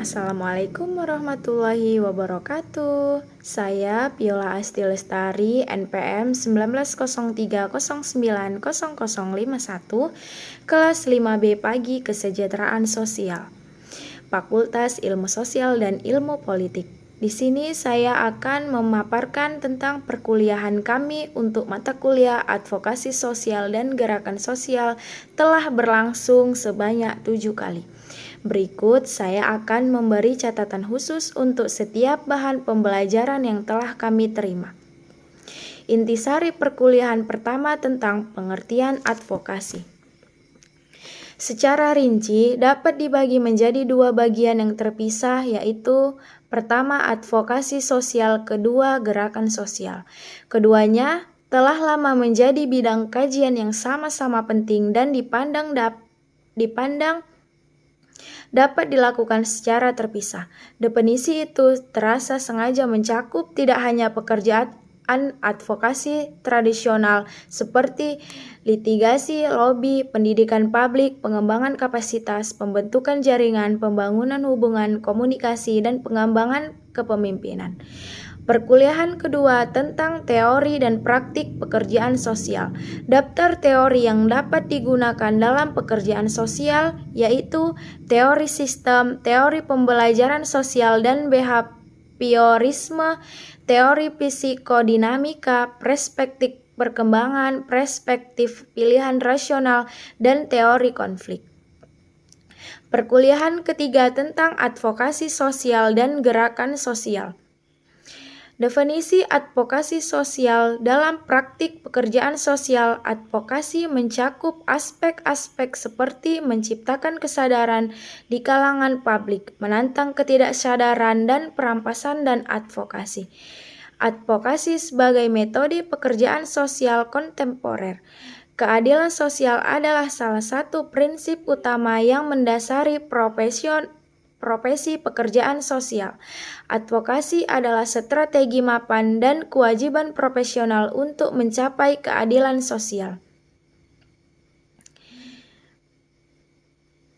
Assalamualaikum warahmatullahi wabarakatuh. Saya Viola Asti Lestari, NPM 1903090051, kelas 5B Pagi Kesejahteraan Sosial, Fakultas Ilmu Sosial dan Ilmu Politik. Di sini saya akan memaparkan tentang perkuliahan kami untuk mata kuliah Advokasi Sosial dan Gerakan Sosial telah berlangsung sebanyak 7 kali. Berikut saya akan memberi catatan khusus untuk setiap bahan pembelajaran yang telah kami terima. Intisari perkuliahan pertama tentang pengertian advokasi. Secara rinci dapat dibagi menjadi dua bagian yang terpisah, yaitu pertama advokasi sosial, kedua gerakan sosial. Keduanya telah lama menjadi bidang kajian yang sama-sama penting dan dipandang dapat dilakukan secara terpisah. Definisi itu terasa sengaja mencakup tidak hanya pekerjaan advokasi tradisional seperti litigasi, lobi, pendidikan publik, pengembangan kapasitas, pembentukan jaringan, pembangunan hubungan komunikasi, dan pengembangan kepemimpinan. Perkuliahan kedua tentang teori dan praktik pekerjaan sosial. Daftar teori yang dapat digunakan dalam pekerjaan sosial yaitu teori sistem, teori pembelajaran sosial dan behaviorisme, teori psikodinamika, perspektif perkembangan, perspektif pilihan rasional, dan teori konflik. Perkuliahan ketiga tentang advokasi sosial dan gerakan sosial. Definisi advokasi sosial dalam praktik pekerjaan sosial. Advokasi mencakup aspek-aspek seperti menciptakan kesadaran di kalangan publik, menantang ketidaksadaran dan perampasan, dan advokasi. Advokasi sebagai metode pekerjaan sosial kontemporer. Keadilan sosial adalah salah satu prinsip utama yang mendasari profesi pekerjaan sosial. Advokasi adalah strategi mapan dan kewajiban profesional untuk mencapai keadilan sosial.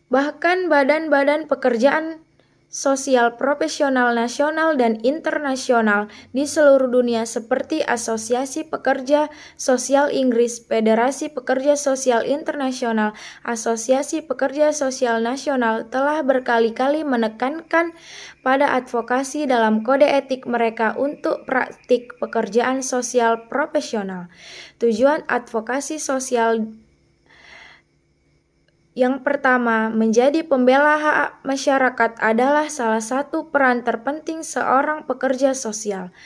Bahkan badan-badan pekerjaan sosial profesional nasional dan internasional di seluruh dunia seperti Asosiasi Pekerja Sosial Inggris, Federasi Pekerja Sosial Internasional, Asosiasi Pekerja Sosial Nasional telah berkali-kali menekankan pada advokasi dalam kode etik mereka untuk praktik pekerjaan sosial profesional. Tujuan advokasi sosial yang pertama, menjadi pembela hak masyarakat adalah salah satu peran terpenting seorang pekerja sosial.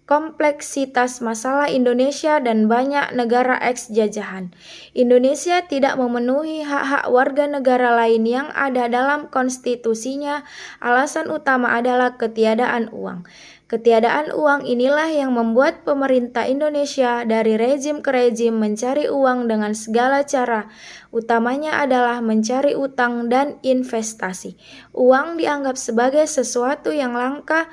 Kompleksitas masalah Indonesia dan banyak negara ex-jajahan. Indonesia tidak memenuhi hak-hak warga negara lain yang ada dalam konstitusinya. Alasan utama adalah ketiadaan uang. Ketiadaan uang inilah yang membuat pemerintah Indonesia dari rezim ke rezim mencari uang dengan segala cara. Utamanya adalah mencari utang dan investasi. Uang dianggap sebagai sesuatu yang langka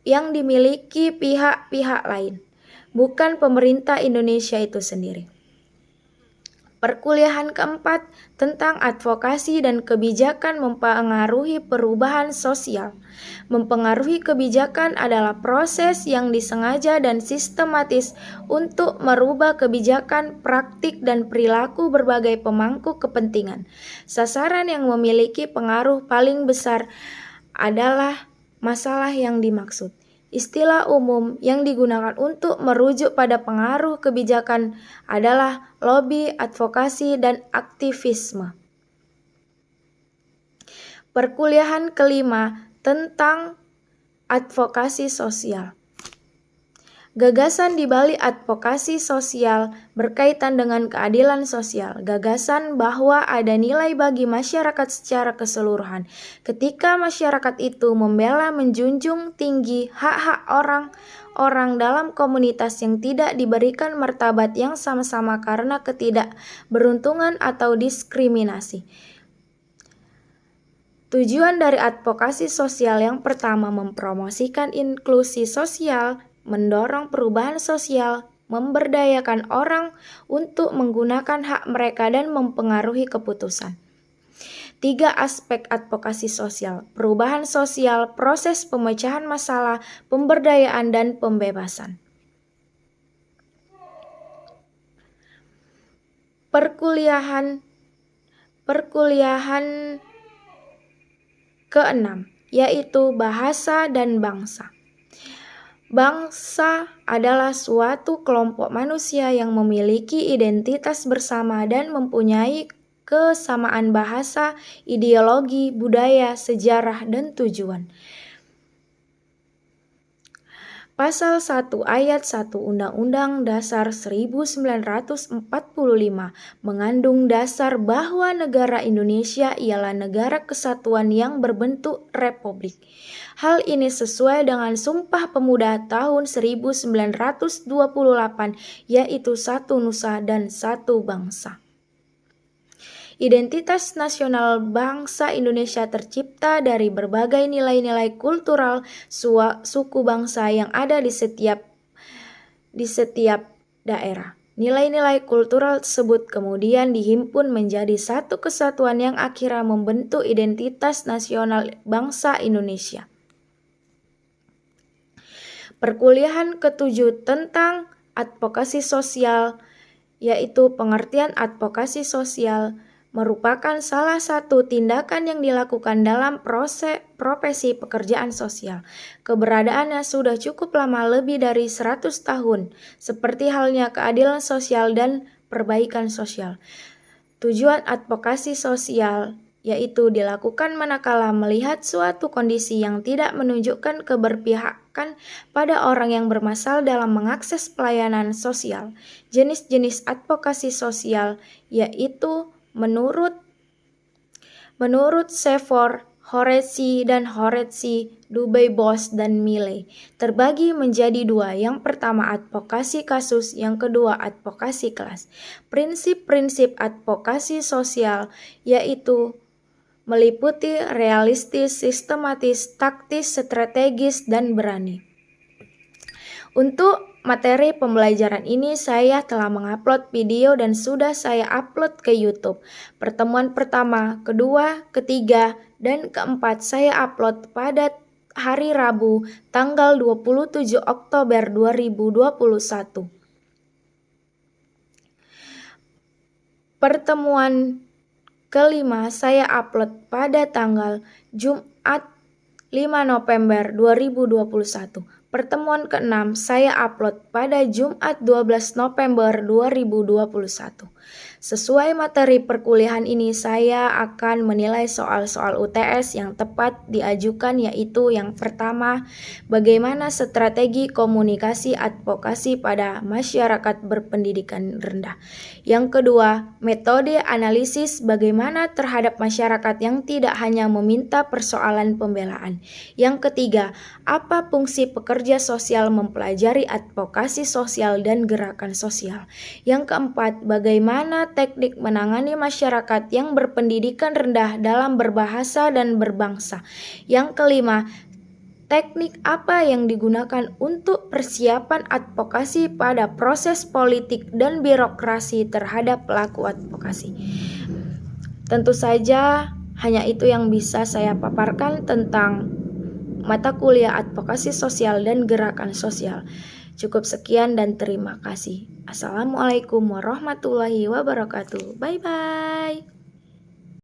yang dimiliki pihak-pihak lain, bukan pemerintah Indonesia itu sendiri. Perkuliahan keempat tentang advokasi dan kebijakan mempengaruhi perubahan sosial. Mempengaruhi kebijakan adalah proses yang disengaja dan sistematis untuk merubah kebijakan, praktik, dan perilaku berbagai pemangku kepentingan. Sasaran yang memiliki pengaruh paling besar adalah masalah yang dimaksud. Istilah umum yang digunakan untuk merujuk pada pengaruh kebijakan adalah lobi, advokasi, dan aktivisme. Perkuliahan kelima tentang advokasi sosial. Gagasan di balik advokasi sosial berkaitan dengan keadilan sosial. Gagasan bahwa ada nilai bagi masyarakat secara keseluruhan. Ketika masyarakat itu membela menjunjung tinggi hak-hak orang dalam komunitas yang tidak diberikan martabat yang sama-sama karena ketidakberuntungan atau diskriminasi. Tujuan dari advokasi sosial yang pertama mempromosikan inklusi sosial, mendorong perubahan sosial, memberdayakan orang untuk menggunakan hak mereka dan mempengaruhi keputusan. 3 aspek advokasi sosial: perubahan sosial, proses pemecahan masalah, pemberdayaan, dan pembebasan. Perkuliahan ke-6, yaitu bahasa dan bangsa. Bangsa adalah suatu kelompok manusia yang memiliki identitas bersama dan mempunyai kesamaan bahasa, ideologi, budaya, sejarah, dan tujuan. Pasal 1 Ayat 1 Undang-Undang Dasar 1945 mengandung dasar bahwa negara Indonesia ialah negara kesatuan yang berbentuk republik. Hal ini sesuai dengan Sumpah Pemuda tahun 1928, yaitu satu nusa dan satu bangsa. Identitas nasional bangsa Indonesia tercipta dari berbagai nilai-nilai kultural suku bangsa yang ada di setiap daerah. Nilai-nilai kultural tersebut kemudian dihimpun menjadi satu kesatuan yang akhirnya membentuk identitas nasional bangsa Indonesia. Perkuliahan ke-7 tentang advokasi sosial, yaitu pengertian advokasi sosial merupakan salah satu tindakan yang dilakukan dalam profesi pekerjaan sosial. Keberadaannya sudah cukup lama, lebih dari 100 tahun, seperti halnya keadilan sosial dan perbaikan sosial. Tujuan advokasi sosial yaitu dilakukan manakala melihat suatu kondisi yang tidak menunjukkan keberpihakan pada orang yang bermasalah dalam mengakses pelayanan sosial. Jenis-jenis advokasi sosial yaitu menurut Sefor, Horetsi, Dubay-Bos, dan Milley terbagi menjadi 2. Yang pertama advokasi kasus, yang kedua advokasi kelas. Prinsip-prinsip advokasi sosial yaitu meliputi realistis, sistematis, taktis, strategis, dan berani. Untuk materi pembelajaran ini saya telah mengupload video dan sudah saya upload ke YouTube. Pertemuan pertama, kedua, ketiga, dan keempat saya upload pada hari Rabu tanggal 27 Oktober 2021. Pertemuan kelima saya upload pada tanggal Jumat 5 November 2021. Pertemuan ke-6 saya upload pada Jumat 12 November 2021. Sesuai materi perkuliahan ini, saya akan menilai soal-soal UTS yang tepat diajukan, yaitu yang pertama, bagaimana strategi komunikasi advokasi pada masyarakat berpendidikan rendah. Yang kedua, metode analisis bagaimana terhadap masyarakat yang tidak hanya meminta persoalan pembelaan. Yang ketiga, apa fungsi pekerja sosial mempelajari advokasi sosial dan gerakan sosial. Yang keempat, bagaimana teknik menangani masyarakat yang berpendidikan rendah dalam berbahasa dan berbangsa. Yang kelima, teknik apa yang digunakan untuk persiapan advokasi pada proses politik dan birokrasi terhadap pelaku advokasi. Tentu saja hanya itu yang bisa saya paparkan tentang mata kuliah advokasi sosial dan gerakan sosial. Cukup sekian dan terima kasih. Assalamualaikum warahmatullahi wabarakatuh. Bye-bye.